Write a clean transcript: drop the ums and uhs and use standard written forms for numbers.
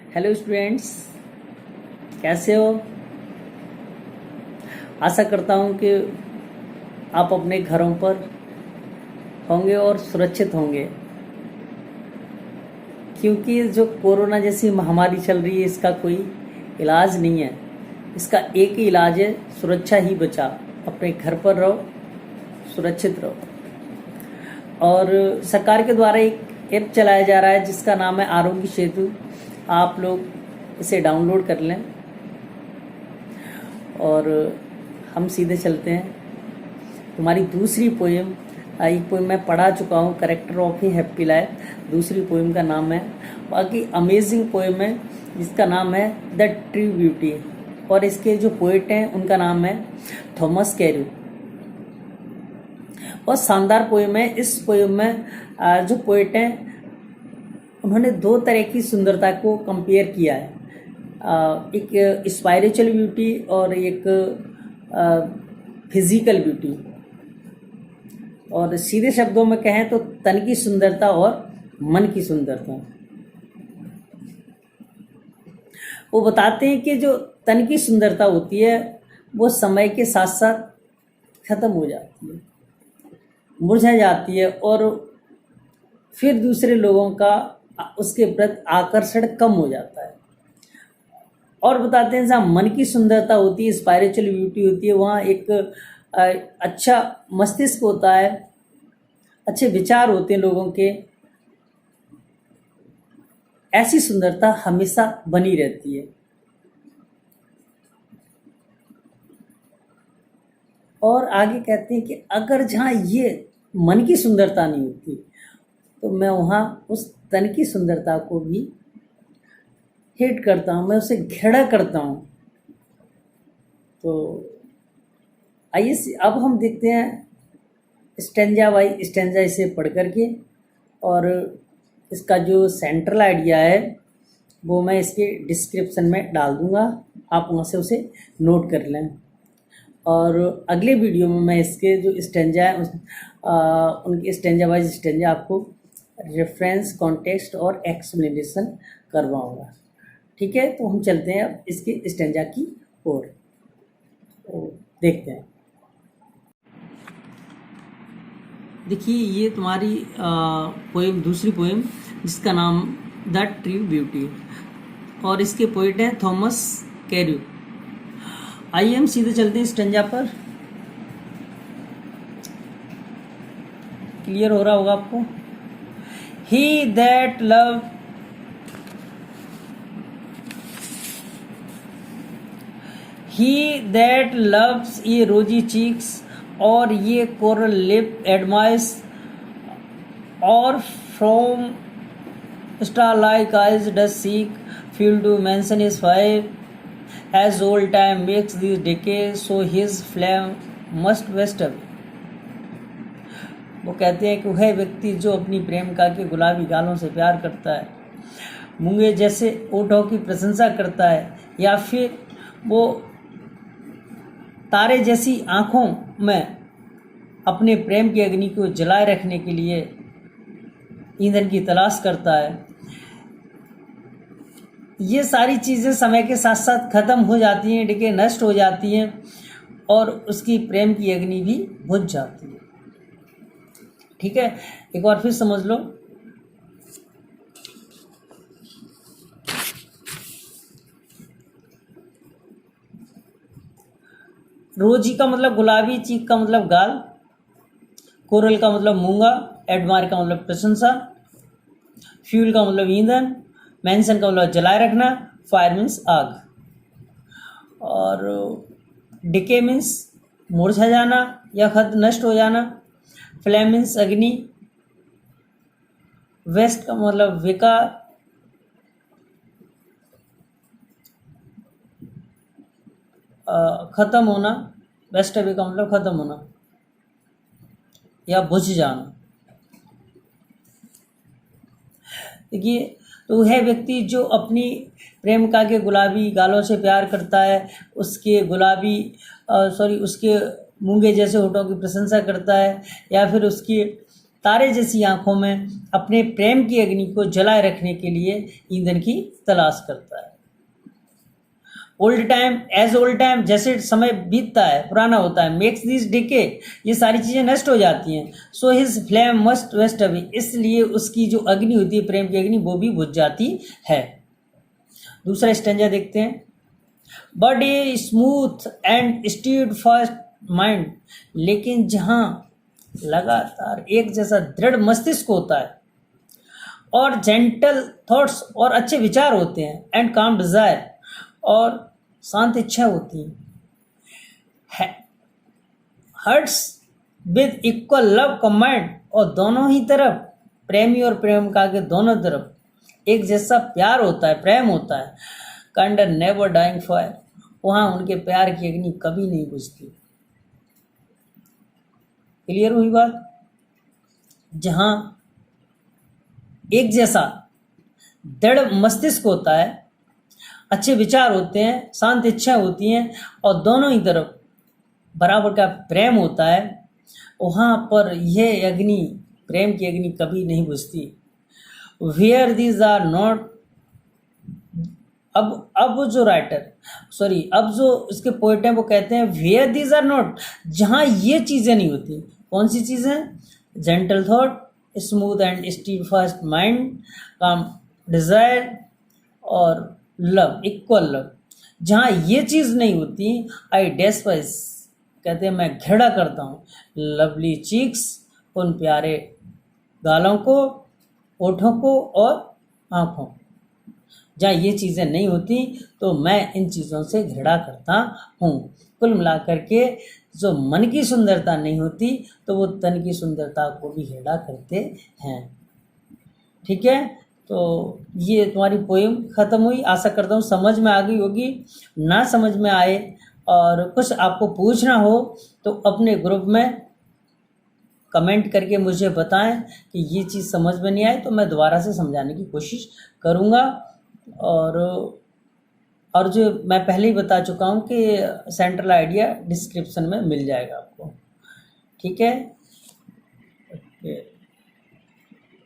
Hello students, कैसे हो। आशा करता हूँ कि आप अपने घरों पर होंगे और सुरक्षित होंगे, क्योंकि जो कोरोना जैसी महामारी चल रही है इसका कोई इलाज नहीं है। इसका एक ही इलाज है, सुरक्षा ही बचा। अपने घर पर रहो, सुरक्षित रहो। और सरकार के द्वारा एक ऐप चलाया जा रहा है जिसका नाम है आरोग्य सेतु। आप लोग इसे डाउनलोड कर लें और हम सीधे चलते हैं। तुम्हारी दूसरी पोएम, एक पोएम मैं पढ़ा चुका हूँ, character of A happy life. दूसरी पोएम का नाम है, बाकी अमेजिंग पोएम है जिसका नाम है द ट्रू ब्यूटी, और इसके जो पोएट हैं उनका नाम है थॉमस कैरी। और शानदार पोएम है। इस पोएम में जो पोएट हैं उन्होंने दो तरह की सुंदरता को कंपेयर किया है, एक स्पिरिचुअल ब्यूटी और एक फिजिकल ब्यूटी। और सीधे शब्दों में कहें तो तन की सुंदरता और मन की सुंदरता। वो बताते हैं कि जो तन की सुंदरता होती है वो समय के साथ साथ खत्म हो जाती है, मुरझा जाती है, और फिर दूसरे लोगों का उसके प्रति आकर्षण कम हो जाता है। और बताते हैं जहाँ मन की सुंदरता होती है, स्पिरिचुअल ब्यूटी होती है, वहाँ एक अच्छा मस्तिष्क होता है, अच्छे विचार होते हैं लोगों के। ऐसी सुंदरता हमेशा बनी रहती है। और आगे कहते हैं कि अगर जहाँ ये मन की सुंदरता नहीं होती तो मैं वहाँ उस तन की सुंदरता को भी हेट करता हूँ, मैं उसे घृणा करता हूँ। तो आइए अब हम देखते हैं स्टेंजा बाई स्टेंजा इसे पढ़ करके, और इसका जो सेंट्रल आइडिया है वो मैं इसके डिस्क्रिप्शन में डाल दूँगा, आप वहाँ से उसे नोट कर लें। और अगले वीडियो में मैं इसके जो स्टेंजा है उनके स्टेंजा वाइज स्टेंजा आपको रेफरेंस, कॉन्टेक्स्ट और एक्सप्लेनेशन करवाऊँगा। ठीक है, तो हम चलते हैं अब इसके स्टेंजा की ओर, तो देखते हैं। देखिए, ये तुम्हारी पोएम, दूसरी पोएम जिसका नाम द ट्रू ब्यूटी, और इसके पोइट हैं थॉमस कैरी। आइए हम सीधे चलते हैं स्टेंजा पर। क्लियर हो रहा होगा आपको। He that love He that loves ye rosy cheeks or ye coral lip admires, or from star-like eyes does seek fuel to mention his fire. As old time makes these decay, so his flame must waste away. वो कहते हैं कि वह व्यक्ति जो अपनी प्रेमिका के गुलाबी गालों से प्यार करता है, मूंगे जैसे ओठों की प्रशंसा करता है, या फिर वो तारे जैसी आँखों में अपने प्रेम की अग्नि को जलाए रखने के लिए ईंधन की तलाश करता है, ये सारी चीज़ें समय के साथ साथ ख़त्म हो जाती हैं, डिके नष्ट हो जाती हैं, और उसकी प्रेम की अग्नि भी बुझ जाती है। ठीक है, एक बार फिर समझ लो। रोजी का मतलब गुलाबी, चीक का मतलब गाल, कोरल का मतलब मूंगा, एडमायर का मतलब प्रशंसा, फ्यूल का मतलब ईंधन, मेंशन का मतलब जलाए रखना, फायर मीन्स आग, और डिके मीन्स मुरझा जाना या खत्म नष्ट हो जाना, फ्लेम मीन्स अग्नि, वेस्ट का मतलब विकार, खत्म होना, वेस्ट अवे का मतलब खत्म होना या बुझ जाना। देखिए, तो वह व्यक्ति जो अपनी प्रेमिका के गुलाबी गालों से प्यार करता है, उसके उसके मूंगे जैसे होठों की प्रशंसा करता है, या फिर उसकी तारे जैसी आंखों में अपने प्रेम की अग्नि को जलाए रखने के लिए ईंधन की तलाश करता है। ओल्ड टाइम जैसे समय बीतता है, पुराना होता है, मेक्स दिस डिके, ये सारी चीज़ें नष्ट हो जाती हैं। So his flame must waste away, इसलिए उसकी जो अग्नि होती है, प्रेम की अग्नि, वो भी बुझ जाती है। दूसरा स्टेंजा देखते हैं। But a smooth and stead fast mind, लेकिन जहाँ लगातार एक जैसा दृढ़ मस्तिष्क होता है और जेंटल थॉट्स और अच्छे विचार होते हैं, एंड काम डिजायर और शांत इच्छा होती है, hurts with equal love command, और दोनों ही तरफ, प्रेमी और प्रेम का के दोनों तरफ एक जैसा प्यार होता है, प्रेम होता है। काइंड नेवर डाइंग फायर, वहाँ उनके प्यार की अग्नि कभी नहीं बुझती। क्लियर हुई बात? जहाँ एक जैसा दृढ़ मस्तिष्क होता है, अच्छे विचार होते हैं, शांत इच्छा होती हैं, और दोनों ही तरफ बराबर का प्रेम होता है, वहाँ पर यह अग्नि, प्रेम की अग्नि कभी नहीं बुझती। वेयर दीज आर नॉट, अब जो राइटर अब जो इसके पोएट हैं वो कहते हैं वेयर दीज आर नॉट, जहाँ ये चीज़ें नहीं होती। कौन सी चीज़ें? Gentle thought, smooth and steadfast mind, काम डिजायर और लव, इक्वल लव। जहाँ ये चीज़ नहीं होती, आई डेस्पाइज, कहते हैं मैं घृणा करता हूँ, लवली चीक्स, उन प्यारे गालों को, ओठों को और आँखों। जहाँ ये चीज़ें नहीं होती तो मैं इन चीज़ों से घृणा करता हूँ। कुल मिलाकर के जो मन की सुंदरता नहीं होती तो वो तन की सुंदरता को भी घृणा करते हैं। ठीक है, तो ये तुम्हारी पोएम ख़त्म हुई। आशा करता हूँ समझ में आ गई होगी। ना समझ में आए और कुछ आपको पूछना हो तो अपने ग्रुप में कमेंट करके मुझे बताएं कि ये चीज़ समझ में नहीं आए, तो मैं दोबारा से समझाने की कोशिश करूँगा। और जो मैं पहले ही बता चुका हूँ कि सेंट्रल आइडिया डिस्क्रिप्शन में मिल जाएगा आपको। ठीक है, ओके।